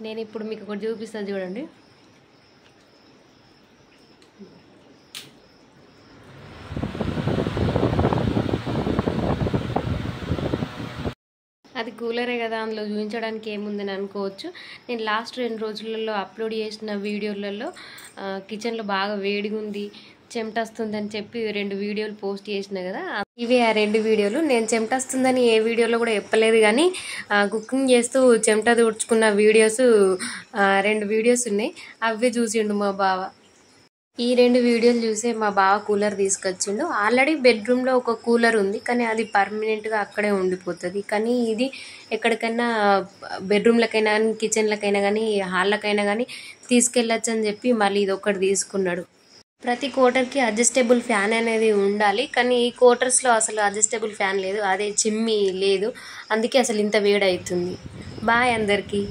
నేను ఇప్పుడు మీకు ఒకటి చూపిస్తాను చూడండి. అది కూలరే కదా, అందులో చూపించడానికి ఏముందని అనుకోవచ్చు. నేను లాస్ట్ 2 రోజులలో అప్లోడ్ చేసిన వీడియోలలో కిచెన్లో బాగా వేడిగా ఉంది, చెమట వస్తుందని చెప్పి 2 వీడియోలు పోస్ట్ చేసిన కదా, ఇవే ఆ 2 వీడియోలు. నేను చెమట వస్తుందని ఏ వీడియోలో కూడా చెప్పలేదు, కానీ కుకింగ్ చేస్తూ చెమట తుడుచుకున్న వీడియోస్ 2 వీడియోస్ ఉన్నాయి. అవే చూసిండు మా బావ. ఈ 2 వీడియోలు చూసే మా బావ కూలర్ తీసుకొచ్చిండు. ఆల్రెడీ బెడ్రూమ్లో ఒక కూలర్ ఉంది, కానీ అది పర్మనెంట్గా అక్కడే ఉండిపోతుంది. కానీ ఇది ఎక్కడికైనా బెడ్రూమ్లకైనా కానీ, కిచెన్లకైనా కానీ, హాల్లకైనా కానీ తీసుకెళ్ళచ్చు అని చెప్పి మళ్ళీ ఇది ఒకటి తీసుకున్నాడు. ప్రతి క్వార్టర్కి అడ్జస్టబుల్ ఫ్యాన్ అనేది ఉండాలి, కానీ ఈ క్వార్టర్స్లో అసలు అడ్జస్టబుల్ ఫ్యాన్ లేదు, అదే చిమ్మి లేదు. అందుకే అసలు ఇంత వేడి అవుతుంది. బాయ్ అందరికీ.